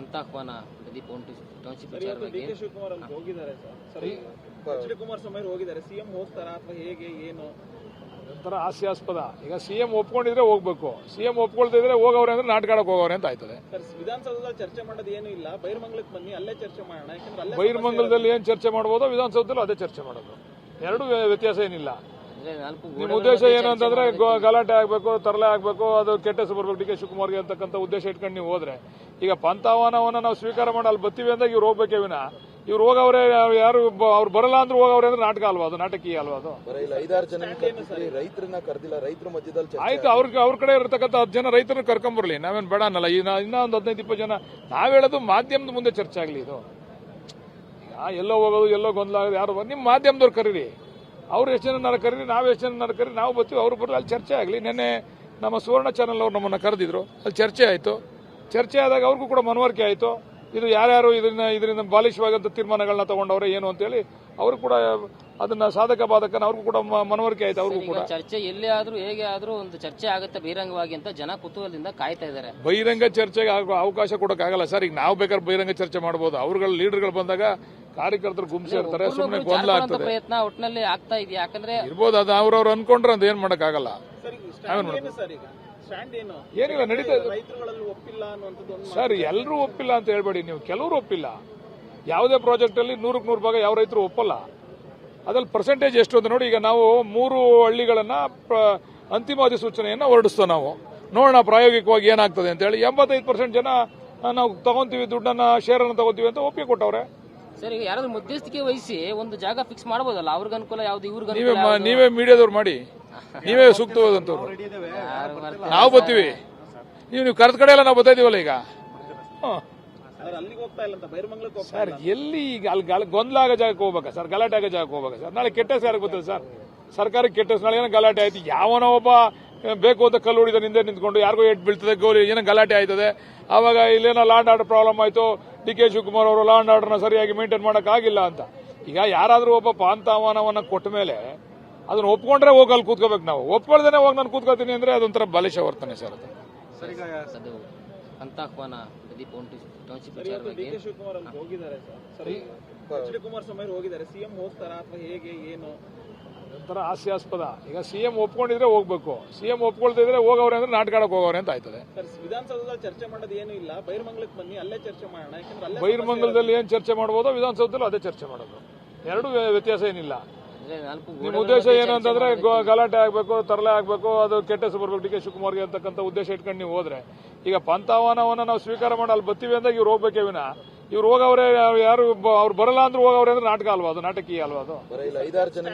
ಅಂತ ಆಹ್ವಾನ ಪ್ರದೀಪ್ ಟೌನ್ಶಿಪ್ ಡಿ.ಕೆ. ಶಿವಕುಮಾರ್ ಅಲ್ಲಿ ಹೋಗಿದ್ದಾರೆ ಸರ್. ಎಚ್.ಡಿ. ಕುಮಾರಸ್ವಾಮಿ ಅವರು ಹೋಗಿದ್ದಾರೆ. ಸಿಎಂ ಹೋಗ್ತಾರಾ ಅಥವಾ ಹೇಗೆ ಏನು ಒಂಥರ ಹಾಸ್ಯಾಸ್ಪದ. ಈಗ ಸಿಎಂ ಒಪ್ಕೊಂಡಿದ್ರೆ ಹೋಗ್ಬೇಕು, ಸಿಎಂ ಒಪ್ಕೊಳ್ತಿದ್ರೆ ಹೋಗವ್ರೆ ಅಂದ್ರೆ ನಾಟಕಾಡಕ್ಕೆ ಹೋಗವ್ರೆ ಅಂತ ಆಯ್ತದೆ. ಸರ್, ವಿಧಾನಸೌಧದಲ್ಲಿ ಚರ್ಚೆ ಮಾಡೋದು ಏನು ಇಲ್ಲ, ಬೈರ್ಮಂಗ್ಲಕ್ಕೆ ಬನ್ನಿ, ಅಲ್ಲೇ ಚರ್ಚೆ ಮಾಡೋಣ. ಯಾಕಂದ್ರೆ ಅಲ್ಲೇ ಬೈರ್ಮಂಗಲದಲ್ಲಿ ಏನ್ ಚರ್ಚೆ ಮಾಡ್ಬೋದೋ ವಿಧಾನಸೌಧದಲ್ಲೂ ಅದೇ ಚರ್ಚೆ ಮಾಡೋದು. ಎರಡು ವ್ಯತ್ಯಾಸ ಏನಿಲ್ಲ. ನಿಮ್ಮ ಉದ್ದೇಶ ಏನು ಅಂತಂದ್ರೆ ಗಲಾಟೆ ಆಗ್ಬೇಕು, ತರಲೆ ಆಗ್ಬೇಕು, ಅದು ಕೆಟ್ಟ ಹೆಸರು ಬರ್ಬೇಕು ಡಿ.ಕೆ. ಶಿವಕುಮಾರ್ಗೆ ಅಂತಕ್ಕಂಥ ಉದ್ದೇಶ ಇಟ್ಕೊಂಡು ನೀವು ಹೋದ್ರೆ, ಈಗ ಪಂಥಾಹ್ವಾನವನ್ನ ನಾವು ಸ್ವೀಕಾರ ಮಾಡಿ ಅಲ್ಲಿ ಬರ್ತೀವಿ ಅಂದಾಗ ಇವ್ರು ಹೋಗ್ಬೇಕೇ ವಿನ ಇವ್ರು ಹೋಗವ್ರೆ ಯಾರು ಅವ್ರು ಬರಲ್ಲ ಅಂದ್ರೆ ಹೋಗವ್ರೆ ಅಂದ್ರೆ ನಾಟಕ ಅಲ್ವಾ ಅದು, ನಾಟಕೀಯ ಅಲ್ವಾ ಅದು. 5-6 ಜನ ರೈತರನ್ನ ಕರೆದಿಲ್ಲ, ರೈತರ ಮಧ್ಯದಲ್ಲಿ ಆಯ್ತು, ಅವ್ರ ಕಡೆ ಇರತಕ್ಕಂಥ 10 ಜನ ರೈತರನ್ನ ಕರ್ಕೊಂಬರ್ಲಿ, ನಾವೇನ್ ಬೇಡ ಅನ್ನಲ್ಲ. ಇನ್ನ ಒಂದು 15-20 ಜನ ನಾವ್ ಹೇಳೋದು ಮಾಧ್ಯಮದ ಮುಂದೆ ಚರ್ಚೆ ಆಗ್ಲಿ. ಇದು ಈಗ ಎಲ್ಲೋ ಹೋಗೋದು ಎಲ್ಲೋ ಗೊಂದಲ ಆಗೋದು ಯಾರು ನಿಮ್ಮ ಮಾಧ್ಯಮದವ್ರು ಕರೀರಿ, ಅವ್ರು ಎಷ್ಟು ಜನ ಕರೀರಿ, ನಾವು ಎಷ್ಟು ಜನ ಕರೀರಿ, ನಾವು ಬರ್ತೀವಿ, ಅವ್ರು ಬರಲಿ, ಅಲ್ಲಿ ಚರ್ಚೆ ಆಗಲಿ. ನಿನ್ನೆ ನಮ್ಮ ಸುವರ್ಣ ಚಾನಲ್ ಅವ್ರು ನಮ್ಮನ್ನ ಕರೆದಿದ್ರು, ಅಲ್ಲಿ ಚರ್ಚೆ ಆಯಿತು. ಚರ್ಚೆ ಆದಾಗ ಅವ್ರಿಗೂ ಕೂಡ ಮನವರಿಕೆ ಆಯಿತು. ಇದು ಯಾರ್ಯಾರು ಇದರಿಂದ ಬಾಲಿಶವಾದಂಥ ತೀರ್ಮಾನಗಳನ್ನ ತಗೊಂಡವ್ರೆ ಏನು ಅಂತೇಳಿ ಅವರು ಕೂಡ ಅದನ್ನ ಸಾಧಕ ಬಾಧಕನ ಅವ್ರಿಗೂ ಕೂಡ ಮನವರಿಕೆ ಆಯ್ತು. ಅವ್ರಿಗೂ ಕೂಡ ಚರ್ಚೆ ಎಲ್ಲೇ ಆದ್ರೂ ಹೇಗೆ ಆದ್ರೂ ಒಂದು ಚರ್ಚೆ ಆಗುತ್ತೆ ಬಹಿರಂಗವಾಗಿ ಅಂತ ಜನ ಕುತೂಹಲದಿಂದ ಕಾಯ್ತಾ ಇದ್ದಾರೆ. ಬಹಿರಂಗ ಚರ್ಚೆಗೆ ಅವಕಾಶ ಕೊಡೋಕ್ಕಾಗಲ್ಲ ಸರ್. ಈಗ ನಾವು ಬೇಕಾದ್ರೆ ಬಹಿರಂಗ ಚರ್ಚೆ ಮಾಡಬಹುದು, ಅವ್ರಗಳ ಲೀಡರ್ಗಳು ಬಂದಾಗ ಕಾರ್ಯಕರ್ತರು ಗುಂಪಿಸಿರ್ತಾರೆ, ಸುಮ್ಮನೆ ಗೊಂದಲ ಆಗ್ತದೆ. ಪ್ರಯತ್ನ ಒಟ್ಟಿನಲ್ಲಿ ಆಗ್ತಾ ಇದೆಯಾ? ಯಾಕಂದ್ರೆ ಇರ್ಬೋದು, ಅದು ಅವ್ರವ್ರು ಅನ್ಕೊಂಡ್ರೆ ಅದು ಏನ್ ಮಾಡಕ್ಕಾಗಲ್ಲ. ಏನಿಲ್ಲ, ನಡೀತಾ ಇದೆ ಸರ್. ಎಲ್ಲರೂ ಒಪ್ಪಿಲ್ಲ ಅಂತ ಹೇಳ್ಬೇಡಿ ನೀವು, ಕೆಲವರು ಒಪ್ಪಿಲ್ಲ. ಯಾವುದೇ ಪ್ರಾಜೆಕ್ಟ್ ಅಲ್ಲಿ 100ಕ್ಕೆ 100 ಭಾಗ ಯಾವ ರೈತರು ಒಪ್ಪಲ್ಲ. ಅದ್ರಲ್ಲಿ ಪರ್ಸೆಂಟೇಜ್ ಎಷ್ಟು ಅಂತ ನೋಡಿ. ಈಗ ನಾವು 3 ಹಳ್ಳಿಗಳನ್ನ ಅಂತಿಮ ಅಧಿಸೂಚನೆಯನ್ನ ಹೊರಡಿಸ್ತೇವೆ. ನಾವು ನೋಡೋಣ ಪ್ರಾಯೋಗಿಕವಾಗಿ ಏನಾಗ್ತದೆ ಅಂತ ಹೇಳಿ 85% ಜನ ನಾವು ತಗೊಂತೀವಿ, ದುಡ್ಡನ್ನ ಶೇರ್ ಅನ್ನು ತಗೋತೀವಿ ಅಂತ ಒಪ್ಪಿಗೆ ಕೊಟ್ಟವ್ರೆ. ಸರ್, ಈಗ ಯಾರಾದ್ರೂ ಮಧ್ಯಸ್ಥಿಕೆ ವಹಿಸಿ ಒಂದು ಜಾಗ ಫಿಕ್ಸ್ ಮಾಡಬಹುದಲ್ಲ, ಅವ್ರಿಗೆ ಅನುಕೂಲ ಯಾವ್ದು, ಇವ್ರಿಗೆ ನೀವೇ ಮೀಡಿಯಾದವ್ರು ಮಾಡಿ, ನೀವೇ ಸೂಕ್ತವಾದಂತವ್ರು. ನಾವು ಬರ್ತೀವಿ, ನೀವು ಕರೆದ ಕಡೆ ಎಲ್ಲ ನಾವು ಬರ್ತಾ ಇದೀವಲ್ಲ ಈಗ. ಸರ್, ಎಲ್ಲಿ ಈಗ ಅಲ್ಲಿ ಗೊಂದಲ ಆಗೋ ಜಾಗಕ್ಕೆ ಹೋಗ್ಬೇಕಾ ಸರ್, ಗಲಾಟೆ ಆಗೋ ಜಾಗಕ್ಕೆ ಹೋಗ್ಬೇಕಾ ಸರ್? ನಾಳೆ ಕೆಟ್ಟ ಹೆಸರು ಯಾರಿಗೆ ಗೊತ್ತಿಲ್ಲ ಸರ್, ಸರ್ಕಾರಕ್ಕೆ ಕೆಟ್ಟ ಹೆಸರು. ನಾಳೆ ಏನೋ ಗಲಾಟೆ ಆಯ್ತು, ಯಾವನೋ ಒಬ್ಬ ಬೇಕು ಅಂತ ಕಲ್ಲು ಹೊಡಿದ ಹಿಂದೆ ನಿಂತ್ಕೊಂಡು ಯಾರಿಗೋ ಏಟ್ ಬೀಳ್ತದೆ, ಗೋಲಿ ಏನೋ ಗಲಾಟೆ ಆಯ್ತದೆ, ಆವಾಗ ಇಲ್ಲೇನೋ ಲಾ ಅಂಡ್ ಆರ್ಡರ್ ಪ್ರಾಬ್ಲಮ್ ಆಯ್ತು, ಡಿ.ಕೆ. ಶಿವಕುಮಾರ್ ಅವರು ಲಾ ಅಂಡ್ ಆರ್ಡರ್ನ ಸರಿಯಾಗಿ ಮೇಂಟೈನ್ ಮಾಡೋಕ್ಕಾಗಿಲ್ಲ ಅಂತ. ಈಗ ಯಾರಾದ್ರೂ ಒಬ್ಬ ಪಾಂತಾಹ್ವಾನವನ್ನ ಕೊಟ್ಟ ಮೇಲೆ ಅದನ್ನ ಒಪ್ಕೊಂಡ್ರೆ ಹೋಗಿ ಅಲ್ಲಿ ಕೂತ್ಕೋಬೇಕು. ನಾವು ಒಪ್ಕೊಳ್ದೇನೆ ಹೋಗಿ ನಾನು ಕೂತ್ಕೋತೀನಿ ಅಂದ್ರೆ ಅದೊಂಥರ ಬಾಲಿಶ ವರ್ತನೆ ಸರ್. ಅದು ಅಂತ ಆಹ್ವಾನ ಪ್ರದೀಪ್ ಟೌನ್ಶಿಪ್ ಡಿ.ಕೆ. ಶಿವಕುಮಾರ್ ಅಲ್ಲಿ ಹೋಗಿದ್ದಾರೆ ಸರ್. ಎಚ್.ಡಿ. ಕುಮಾರಸ್ವಾಮಿ ಅವರು ಹೋಗಿದ್ದಾರೆ. ಸಿಎಂ ಹೋಗ್ತಾರಾ ಅಥವಾ ಹೇಗೆ ಏನು ಒಂಥರ ಹಾಸ್ಯಾಸ್ಪದ. ಈಗ ಸಿಎಂ ಒಪ್ಕೊಂಡಿದ್ರೆ ಹೋಗ್ಬೇಕು, ಸಿಎಂ ಒಪ್ಕೊಳ್ತಿದ್ರೆ ಹೋಗವ್ರೆ ಅಂದ್ರೆ ನಾಟಕಾಡಕ್ಕೆ ಹೋಗವ್ರೆ ಅಂತ ಆಯ್ತದೆ. ಸರ್, ವಿಧಾನಸೌಧದಲ್ಲಿ ಚರ್ಚೆ ಮಾಡೋದು ಏನು ಇಲ್ಲ, ಬೈರ್ಮಂಗ್ಲಕ್ಕೆ ಬನ್ನಿ, ಅಲ್ಲೇ ಚರ್ಚೆ ಮಾಡೋಣ. ಯಾಕಂದ್ರೆ ಅಲ್ಲೇ ಬೈರ್ಮಂಗಲದಲ್ಲಿ ಏನ್ ಚರ್ಚೆ ಮಾಡಬಹುದೋ ವಿಧಾನಸೌಧದಲ್ಲೂ ಅದೇ ಚರ್ಚೆ ಮಾಡೋದು. ಎರಡು ವ್ಯತ್ಯಾಸ ಏನಿಲ್ಲ. ನಿಮ್ಮ ಉದ್ದೇಶ ಏನು ಅಂತಂದ್ರೆ ಗಲಾಟೆ ಆಗ್ಬೇಕು, ತರಲೆ ಆಗ್ಬೇಕು, ಅದು ಕೆಟ್ಟ ಹೆಸರು ಬರ್ಬೇಕು ಡಿ.ಕೆ. ಶಿವಕುಮಾರ್ಗೆ ಅಂತಕ್ಕಂಥ ಉದ್ದೇಶ ಇಟ್ಕೊಂಡು ನೀವು ಹೋದ್ರೆ, ಈಗ ಪಂಥಾಹ್ವಾನವನ್ನ ನಾವು ಸ್ವೀಕಾರ ಮಾಡಿ ಅಲ್ಲಿ ಬರ್ತೀವಿ ಅಂದಾಗ ಇವ್ರು ಹೋಗ್ಬೇಕೇ ವಿನ ಇವ್ರು ಹೋಗವ್ರೆ ಯಾರು ಅವ್ರು ಬರಲ್ಲ ಅಂದ್ರೆ ಹೋಗವ್ರೆ ಅಂದ್ರೆ ನಾಟಕ ಅಲ್ವಾ ಅದು, ನಾಟಕೀಯ ಅಲ್ವಾ ಅದು. 5-6 ಜನ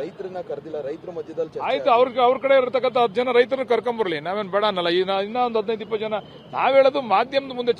ರೈತರನ್ನ ಕರೆದಿಲ್ಲ, ರೈತರ ಮಧ್ಯದಲ್ಲಿ ಆಯ್ತು, ಅವ್ರ ಕಡೆ ಇರತಕ್ಕಂಥ 10 ಜನ ರೈತರನ್ನ ಕರ್ಕೊಂಬರ್ಲಿ, ನಾವೇನ್ ಬೇಡ ಅನ್ನಲ್ಲ. ಇನ್ನ ಒಂದು 15-20 ಜನ ನಾವ್ ಹೇಳೋದು ಮಾಧ್ಯಮದ ಮುಂದೆ